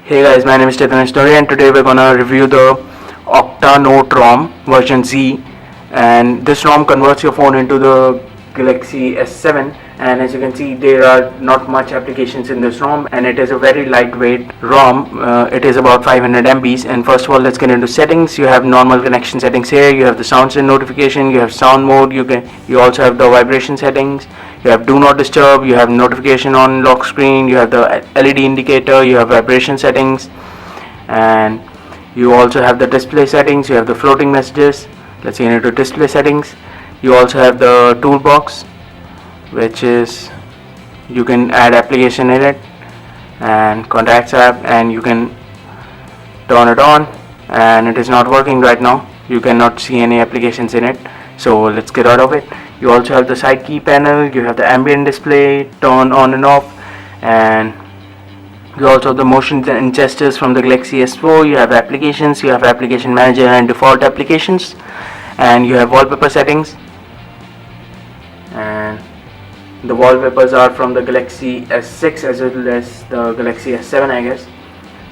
Hey guys, my name is Chetan Story and today we're gonna review the Octanote ROM version Z, and this ROM converts your phone into the Galaxy S7. And as you can see, there are not much applications in this ROM, and it is a very lightweight ROM. It is about 500 MBs. And first of all, let's get into settings. You have normal connection settings here. You have the sounds and notification. You have sound mode. You also have the vibration settings. You have do not disturb. You have notification on lock screen. You have the LED indicator. You have vibration settings, and you also have the display settings. You have the floating messages. Let's get into display settings. You also have the toolbox, which is you can add application in it, and contacts app, and you can turn it on, and it is not working right now. You cannot see any applications in it, so let's get out of it. You also have the side key panel. You have the ambient display, turn on and off, and you also have the motions and gestures from the Galaxy S4. You have applications. You have application manager and default applications, and you have wallpaper settings, and the wallpapers are from the Galaxy S6 as well as the Galaxy S7, I guess.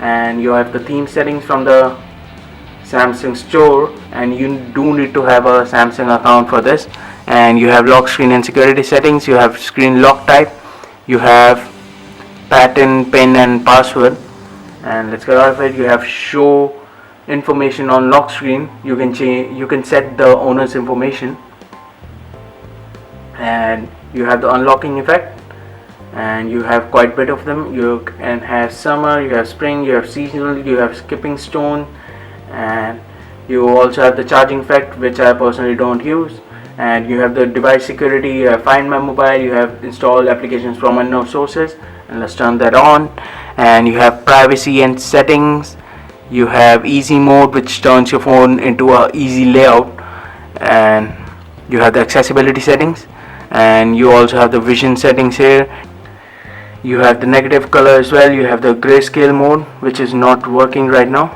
And you have the theme settings from the Samsung store, and you do need to have a Samsung account for this. And you have lock screen and security settings. You have screen lock type. You have pattern, pin and password. And let's get out of it. You have show information on lock screen. You can set the owner's information, and you have the unlocking effect, and you have quite a bit of them. You can have summer, you have spring, you have seasonal, you have skipping stone, and you also have the charging effect, which I personally don't use. And you have the device security. You have Find My Mobile. You have install applications from unknown sources, and let's turn that on. And you have privacy and settings. You have easy mode, which turns your phone into a easy layout, and you have the accessibility settings, and you also have the vision settings here. You have the negative color as well. You have the grayscale mode, which is not working right now,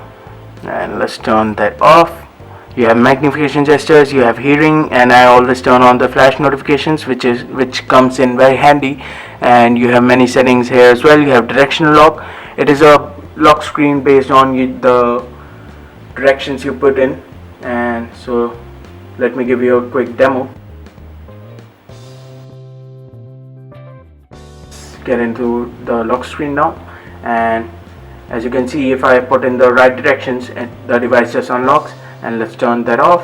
and let's turn that off. You have magnification gestures. You have hearing, and I always turn on the flash notifications, which comes in very handy. And you have many settings here as well. You have directional lock. It is a lock screen based on the directions you put in, and so let me give you a quick demo. Get into the lock screen now, and as you can see, if I put in the right directions, the device just unlocks. And let's turn that off.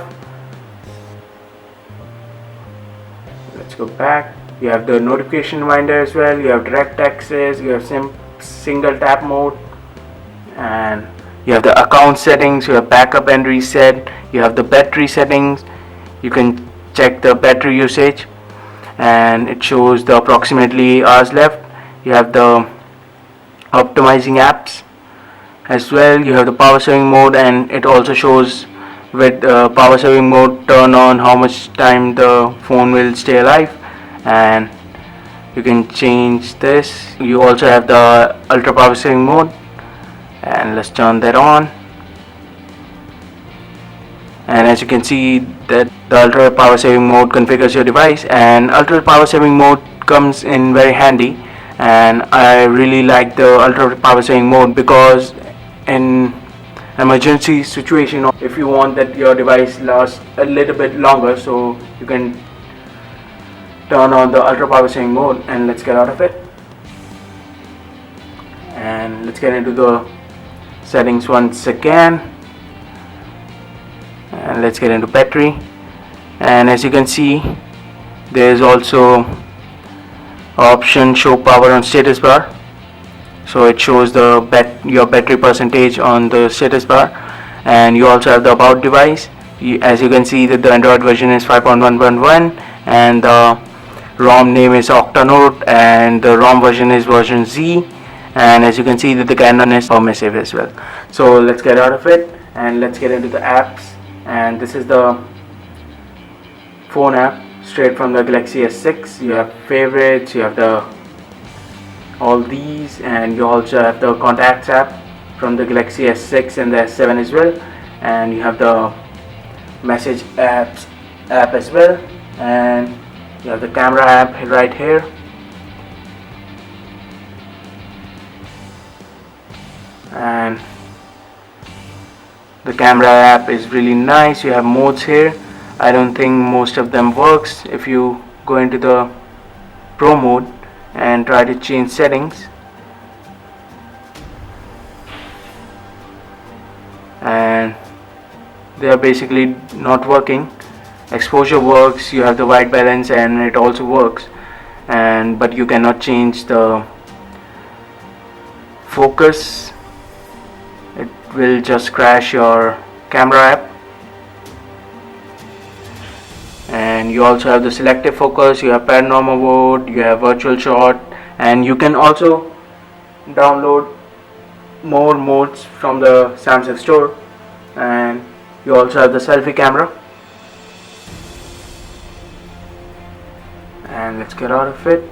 Let's go back. You have the notification reminder as well. You have direct access. You have single tap mode, and you have the account settings. You have backup and reset. You have the battery settings. You can check the battery usage, and it shows the approximately hours left. You have the optimizing apps as well. You have the power saving mode, and it also shows with power saving mode turn on how much time the phone will stay alive, and you can change this. You also have the ultra power saving mode, and let's turn that on. And as you can see, that the ultra power saving mode configures your device, and ultra power saving mode comes in very handy. And I really like the ultra power saving mode, because in emergency situation, if you want that your device lasts a little bit longer, so you can turn on the ultra power saving mode. And let's get out of it, and let's get into the settings once again, and let's get into battery. And as you can see, there is also option show power on status bar, so it shows your battery percentage on the status bar. And you also have the about device. As you can see that the Android version is 5.1.1, and the ROM name is Octanote, and the ROM version is version Z. And as you can see that the Canon is permissive as well. So let's get out of it, and let's get into the apps. And this is the phone app straight from the Galaxy S6. You have favorites. You have all these, and you also have the contacts app from the Galaxy S6 and the S7 as well. And you have the message app as well, and you have the camera app right here. and the camera app is really nice. You have modes here. I don't think most of them works. If you go into the Pro mode and try to change settings, and they are basically not working. Exposure works, you have the white balance, and it also works, and but you cannot change the focus. It will just crash your camera app. And you also have the selective focus, you have panorama mode, you have virtual shot, and you can also download more modes from the Samsung store. And you also have the selfie camera. And let's get out of it.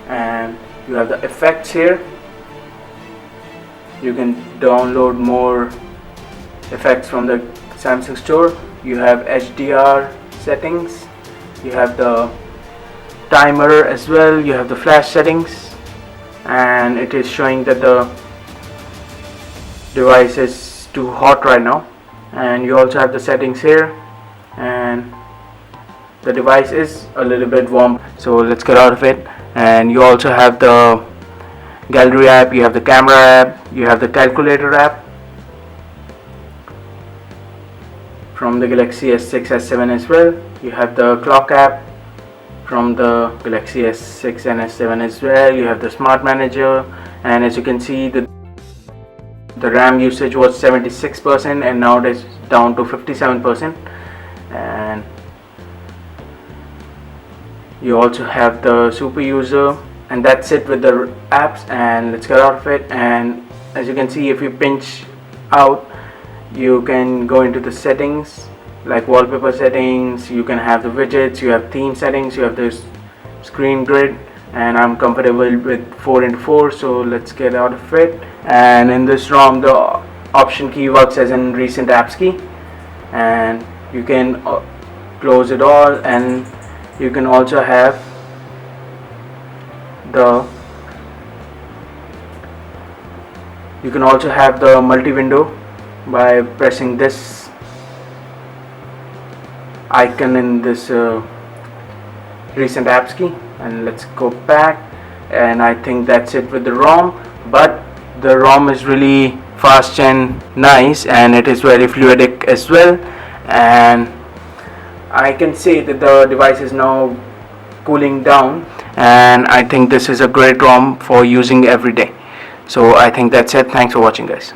And you have the effects here. You can download more effects from the Samsung store. You have HDR settings, you have the timer as well, you have the flash settings, and it is showing that the device is too hot right now. And you also have the settings here, and the device is a little bit warm, so let's get out of it. And you also have the gallery app, you have the camera app, you have the calculator app from the Galaxy S6, S7 as well. You have the clock app from the Galaxy S6 and S7 as well. You have the smart manager, and as you can see, the RAM usage was 76% and now it is down to 57%. And you also have the super user, and that's it with the apps. And let's get out of it. And as you can see, if you pinch out, you can go into the settings like wallpaper settings, you can have the widgets, you have theme settings, you have this screen grid, and I'm comfortable with 4x4, so let's get out of it. And in this ROM, the option key works as in recent apps key, and you can close it all. And you can also have the multi-window by pressing this icon in this recent apps key. And let's go back, and I think that's it with the ROM. But the ROM is really fast and nice, and it is very fluidic as well, and I can say that the device is now cooling down, and I think this is a great ROM for using every day. So I think that's it. Thanks for watching, guys.